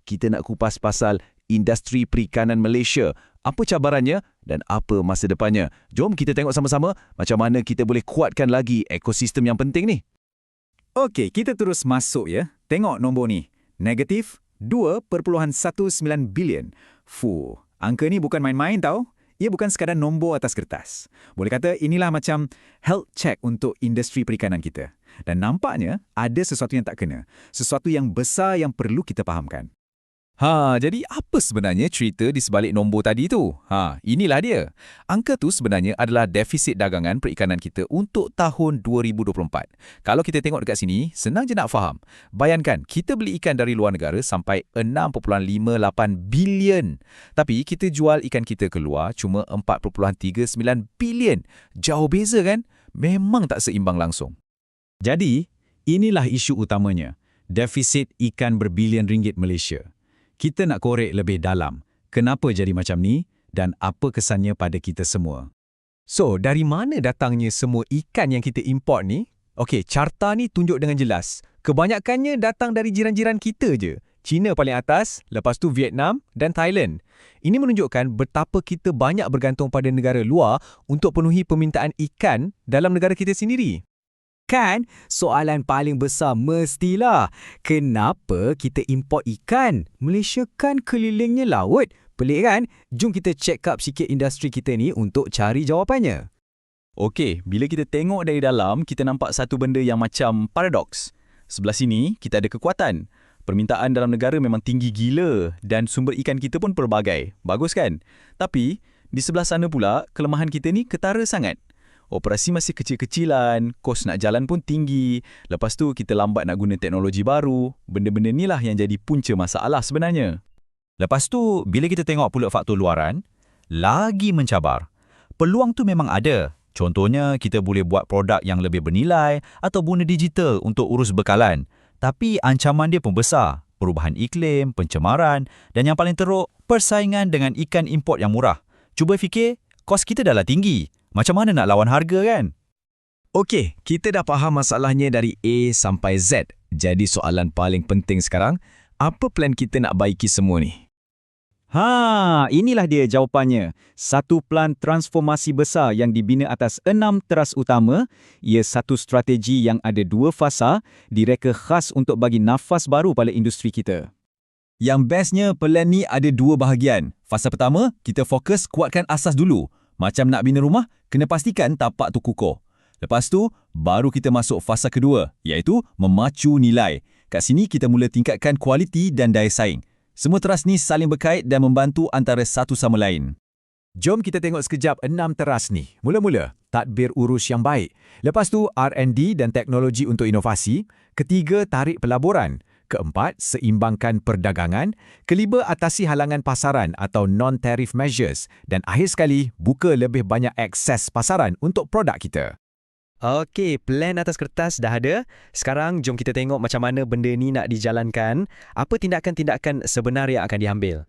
kita nak kupas pasal industri perikanan Malaysia. Apa cabarannya dan apa masa depannya? Jom kita tengok sama-sama macam mana kita boleh kuatkan lagi ekosistem yang penting ni. Okey, kita terus masuk ya. Tengok nombor ni. Negatif 2.19 bilion. Angka ni bukan main-main tau. Ia bukan sekadar nombor atas kertas. Boleh kata inilah macam health check untuk industri perikanan kita. Dan nampaknya ada sesuatu yang tak kena. Sesuatu yang besar yang perlu kita fahamkan. Jadi apa sebenarnya cerita di sebalik nombor tadi tu? Inilah dia. Angka tu sebenarnya adalah defisit dagangan perikanan kita untuk tahun 2024. Kalau kita tengok dekat sini, senang je nak faham. Bayangkan, kita beli ikan dari luar negara sampai 6.58 bilion. Tapi kita jual ikan kita keluar cuma 4.39 bilion. Jauh beza kan? Memang tak seimbang langsung. Jadi, inilah isu utamanya. Defisit ikan berbilion ringgit Malaysia. Kita nak korek lebih dalam. Kenapa jadi macam ni dan apa kesannya pada kita semua? So, dari mana datangnya semua ikan yang kita import ni? Okey, carta ni tunjuk dengan jelas. Kebanyakannya datang dari jiran-jiran kita je. China paling atas, lepas tu Vietnam dan Thailand. Ini menunjukkan betapa kita banyak bergantung pada negara luar untuk penuhi permintaan ikan dalam negara kita sendiri. Kan, soalan paling besar mestilah, kenapa kita import ikan? Malaysia kan kelilingnya laut. Pelik kan? Jom kita check up sikit industri kita ni untuk cari jawapannya. Okey, bila kita tengok dari dalam, kita nampak satu benda yang macam paradoks. Sebelah sini, kita ada kekuatan. Permintaan dalam negara memang tinggi gila dan sumber ikan kita pun pelbagai. Bagus kan? Tapi, di sebelah sana pula, kelemahan kita ni ketara sangat. Operasi masih kecil-kecilan, kos nak jalan pun tinggi. Lepas tu kita lambat nak guna teknologi baru. Benda-benda inilah yang jadi punca masalah sebenarnya. Lepas tu, bila kita tengok pula faktor luaran, lagi mencabar. Peluang tu memang ada. Contohnya, kita boleh buat produk yang lebih bernilai atau guna digital untuk urus bekalan. Tapi ancaman dia pun besar. Perubahan iklim, pencemaran dan yang paling teruk, persaingan dengan ikan import yang murah. Cuba fikir, kos kita dah lah tinggi. Macam mana nak lawan harga kan? Okey, kita dah faham masalahnya dari A sampai Z. Jadi soalan paling penting sekarang, apa plan kita nak baiki semua ni? Inilah dia jawapannya. Satu plan transformasi besar yang dibina atas 6 teras utama. Ia satu strategi yang ada 2 fasa, direka khas untuk bagi nafas baru pada industri kita. Yang bestnya, plan ni ada 2 bahagian. Fasa pertama, kita fokus kuatkan asas dulu. Macam nak bina rumah, kena pastikan tapak tu kukuh. Lepas tu, baru kita masuk fasa kedua, iaitu memacu nilai. Kat sini kita mula tingkatkan kualiti dan daya saing. Semua teras ni saling berkait dan membantu antara satu sama lain. Jom kita tengok sekejap 6 teras ni. Mula-mula, tadbir urus yang baik. Lepas tu, R&D dan teknologi untuk inovasi. Ketiga, tarik pelaburan. Keempat, seimbangkan perdagangan. Kelima, atasi halangan pasaran atau non-tariff measures. Dan akhir sekali, buka lebih banyak akses pasaran untuk produk kita. Okey, plan atas kertas dah ada. Sekarang, jom kita tengok macam mana benda ni nak dijalankan. Apa tindakan-tindakan sebenar yang akan diambil?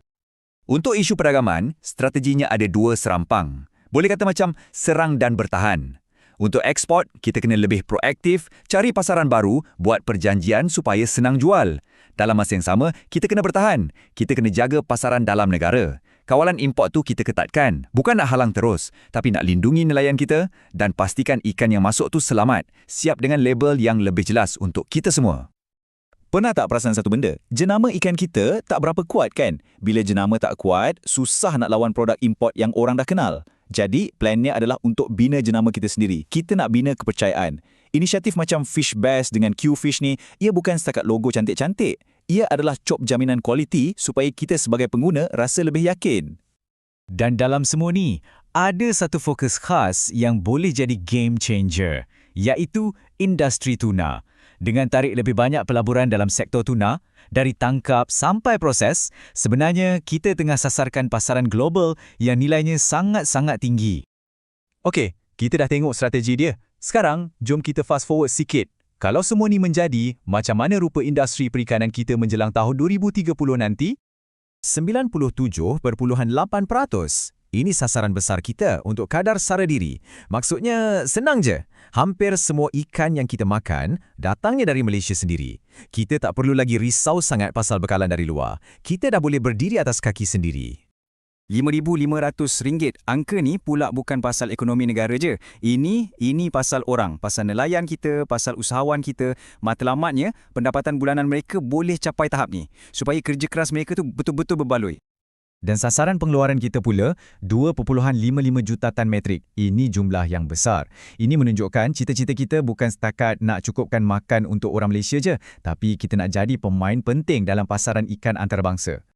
Untuk isu perdagangan, strateginya ada 2 serampang. Boleh kata macam serang dan bertahan. Untuk ekspor, kita kena lebih proaktif, cari pasaran baru, buat perjanjian supaya senang jual. Dalam masa yang sama, kita kena bertahan. Kita kena jaga pasaran dalam negara. Kawalan import tu kita ketatkan. Bukan nak halang terus, tapi nak lindungi nelayan kita dan pastikan ikan yang masuk tu selamat, siap dengan label yang lebih jelas untuk kita semua. Pernah tak perasan satu benda? Jenama ikan kita tak berapa kuat kan? Bila jenama tak kuat, susah nak lawan produk import yang orang dah kenal. Jadi, plannya adalah untuk bina jenama kita sendiri. Kita nak bina kepercayaan. Inisiatif macam Fish Best dengan Q-Fish ni, ia bukan setakat logo cantik-cantik. Ia adalah cop jaminan kualiti supaya kita sebagai pengguna rasa lebih yakin. Dan dalam semua ni, ada satu fokus khas yang boleh jadi game changer, iaitu industri tuna. Dengan tarik lebih banyak pelaburan dalam sektor tuna, dari tangkap sampai proses, sebenarnya kita tengah sasarkan pasaran global yang nilainya sangat-sangat tinggi. Okey, kita dah tengok strategi dia. Sekarang, jom kita fast forward sikit. Kalau semua ni menjadi, macam mana rupa industri perikanan kita menjelang tahun 2030 nanti? 97.8%. Ini sasaran besar kita untuk kadar sara diri. Maksudnya, senang je. Hampir semua ikan yang kita makan datangnya dari Malaysia sendiri. Kita tak perlu lagi risau sangat pasal bekalan dari luar. Kita dah boleh berdiri atas kaki sendiri. RM5,500. Angka ni pula bukan pasal ekonomi negara je. Ini pasal orang, pasal nelayan kita, pasal usahawan kita. Matlamatnya, pendapatan bulanan mereka boleh capai tahap ni supaya kerja keras mereka tu betul-betul berbaloi. Dan sasaran pengeluaran kita pula 2.55 juta tan metrik. Ini jumlah yang besar. Ini menunjukkan cita-cita kita bukan setakat nak cukupkan makan untuk orang Malaysia je, tapi kita nak jadi pemain penting dalam pasaran ikan antarabangsa.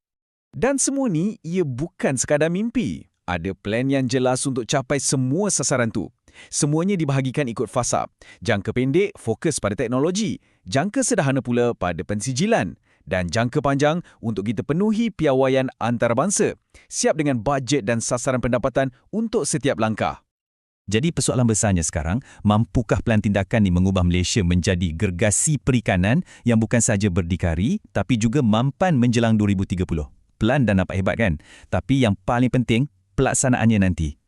Dan semua ni, ia bukan sekadar mimpi. Ada plan yang jelas untuk capai semua sasaran tu. Semuanya dibahagikan ikut fasa. Jangka pendek fokus pada teknologi. Jangka sederhana pula pada pensijilan. Dan jangka panjang untuk kita penuhi piawaian antarabangsa. Siap dengan bajet dan sasaran pendapatan untuk setiap langkah. Jadi persoalan besarnya sekarang, mampukah pelan tindakan ni mengubah Malaysia menjadi gergasi perikanan yang bukan sahaja berdikari, tapi juga mampan menjelang 2030? Pelan dan nampak hebat kan? Tapi yang paling penting, pelaksanaannya nanti.